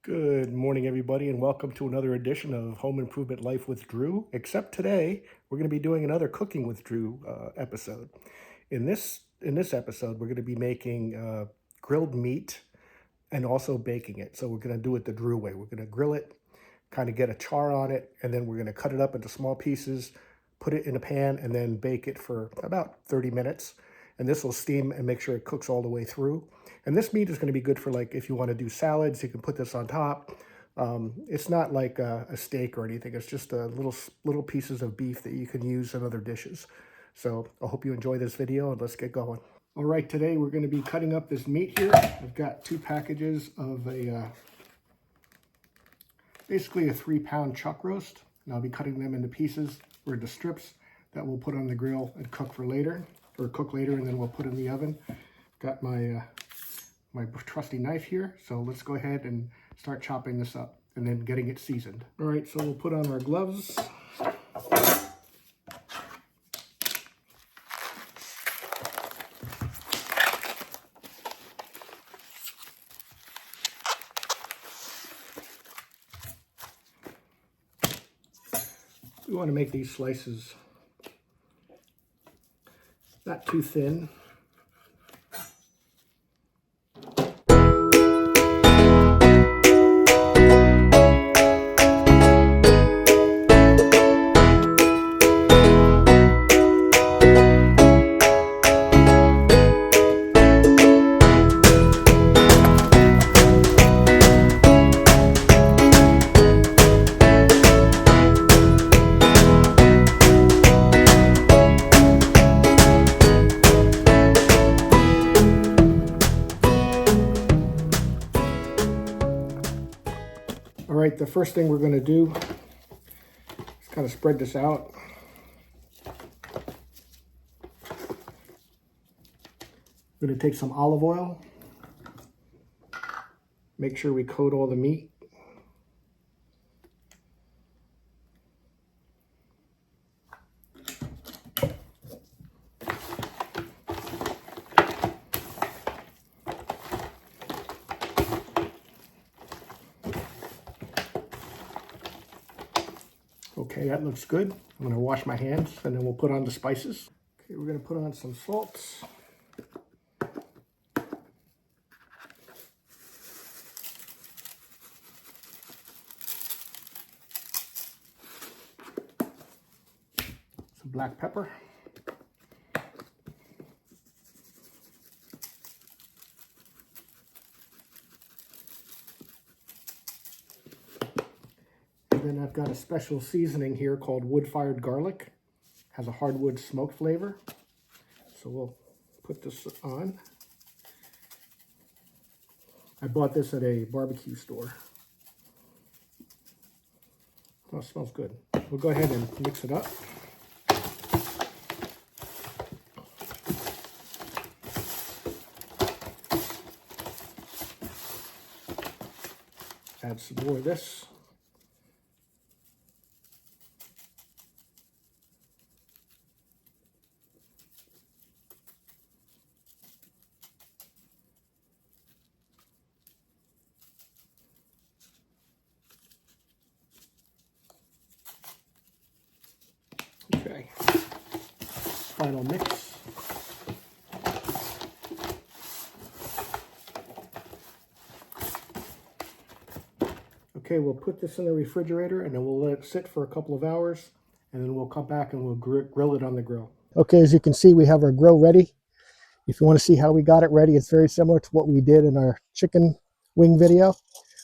Good morning, everybody, and welcome to another edition of Home Improvement Life with Drew. Except today, we're going to be doing another Cooking with Drew episode. In this episode, we're going to be making grilled meat and also baking it. So we're going to do it the Drew way. We're going to grill it, kind of get a char on it, and then we're going to cut it up into small pieces, put it in a pan, and then bake it for about 30 minutes. And this will steam and make sure it cooks all the way through. And this meat is going to be good for, like, if you want to do salads, you can put this on top. It's not like a steak or anything. It's just little pieces of beef that you can use in other dishes. So I hope you enjoy this video, and let's get going. All right, today we're going to be cutting up this meat here. I've got 2 packages of basically a 3-pound chuck roast. And I'll be cutting them into pieces or into strips that we'll put on the grill and cook later, and then we'll put in the oven. Got my my trusty knife here, so let's go ahead and start chopping this up and then getting it seasoned. All right, so we'll put on our gloves. We want to make these slices not too thin. All right, the first thing we're going to do is kind of spread this out. We're going to take some olive oil, make sure we coat all the meat. Okay, that looks good. I'm going to wash my hands and then we'll put on the spices. Okay, we're going to put on some salt. Some black pepper. Then I've got a special seasoning here called wood-fired garlic. Has a hardwood smoke flavor. So we'll put this on. I bought this at a barbecue store. Oh, it smells good. We'll go ahead and mix it up. Add some more of this. Okay, final mix. Okay, we'll put this in the refrigerator and then we'll let it sit for a couple of hours and then we'll come back and we'll grill it on the grill. Okay, as you can see, we have our grill ready. If you want to see how we got it ready, it's very similar to what we did in our chicken wing video.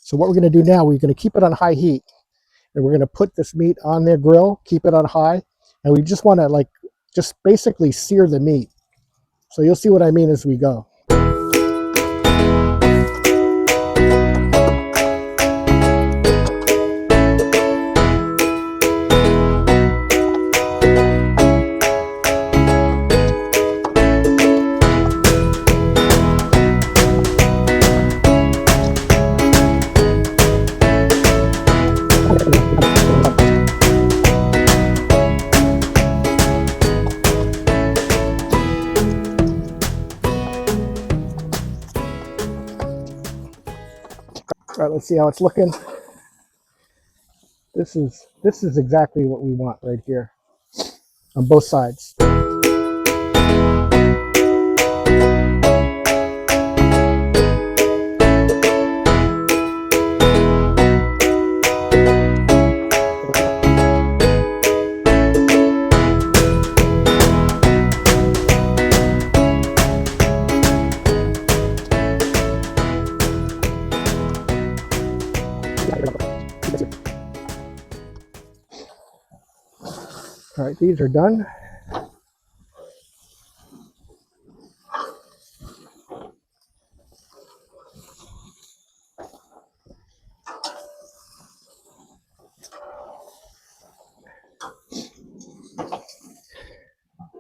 So what we're going to do now, we're going to keep it on high heat and we're going to put this meat on the grill, keep it on high. And we just want to just basically sear the meat. So you'll see what I mean as we go. All right, let's see how it's looking. This is exactly what we want right here on both sides. All right, these are done.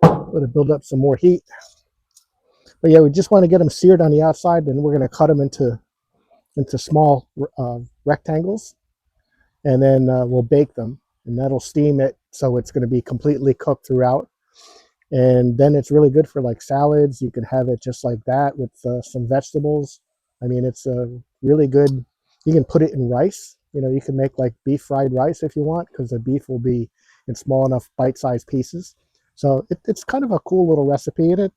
Let it build up some more heat. But yeah, we just want to get them seared on the outside, and we're going to cut them into small rectangles, and then we'll bake them, and that'll steam it, so it's going to be completely cooked throughout. And then it's really good for like salads. You can have it just like that with some vegetables. I mean, it's a really good. You can put it in rice. You know, you can make like beef fried rice if you want, because the beef will be in small enough bite-sized pieces. So it's kind of a cool little recipe, and it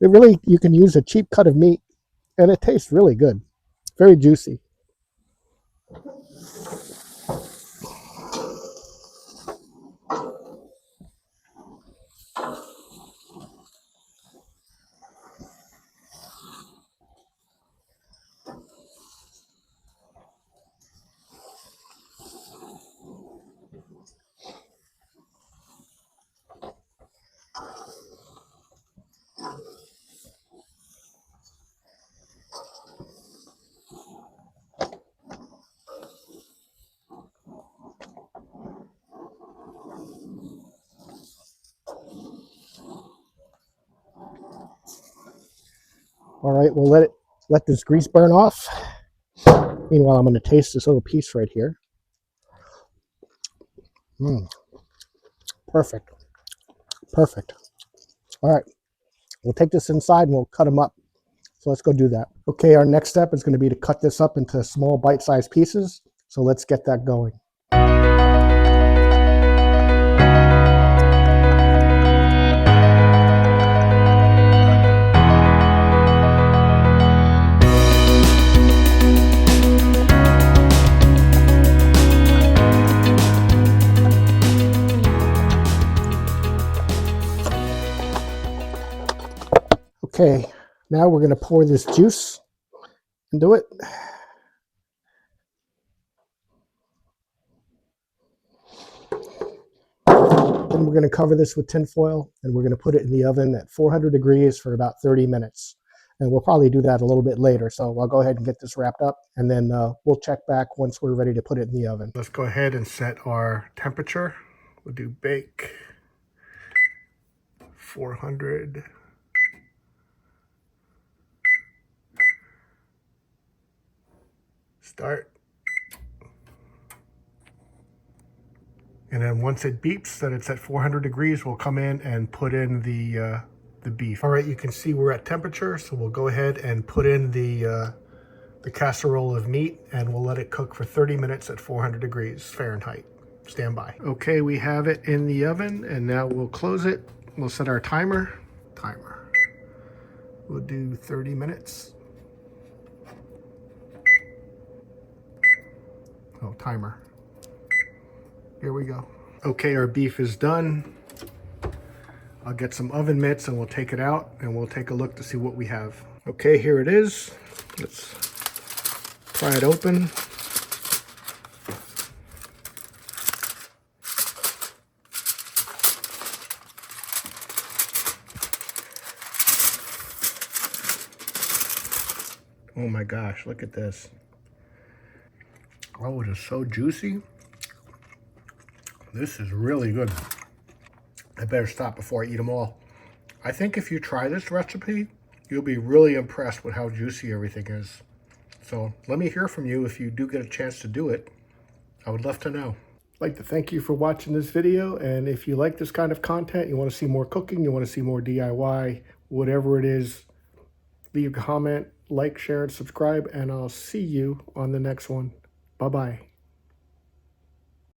really, you can use a cheap cut of meat, and it tastes really good, very juicy. All right, we'll let this grease burn off. Meanwhile, I'm going to taste this little piece right here. Perfect. Perfect. All right, we'll take this inside and we'll cut them up. So let's go do that. Okay, our next step is going to be to cut this up into small bite-sized pieces. So let's get that going. Okay, now we're going to pour this juice into it. Then we're going to cover this with tin foil, and we're going to put it in the oven at 400 degrees for about 30 minutes. And we'll probably do that a little bit later. So I'll go ahead and get this wrapped up, and then we'll check back once we're ready to put it in the oven. Let's go ahead and set our temperature. We'll do bake 400. Start. And then once it beeps that it's at 400 degrees, we'll come in and put in the beef. All right, you can see we're at temperature, so we'll go ahead and put in the casserole of meat, and we'll let it cook for 30 minutes at 400 degrees Fahrenheit. Stand by. Okay, we have it in the oven, and now we'll close it. We'll set our timer. We'll do 30 minutes. Oh, timer. Here we go. Okay, our beef is done. I'll get some oven mitts and we'll take it out and we'll take a look to see what we have. Okay, here it is. Let's pry it open. Oh my gosh, look at this. Oh, it is so juicy. This is really good. I better stop before I eat them all. I think if you try this recipe, you'll be really impressed with how juicy everything is. So let me hear from you if you do get a chance to do it. I would love to know. I'd like to thank you for watching this video, and if you like this kind of content, you want to see more cooking, you want to see more DIY, whatever it is leave a comment, like, share, and subscribe, and I'll see you on the next one. Bye-bye.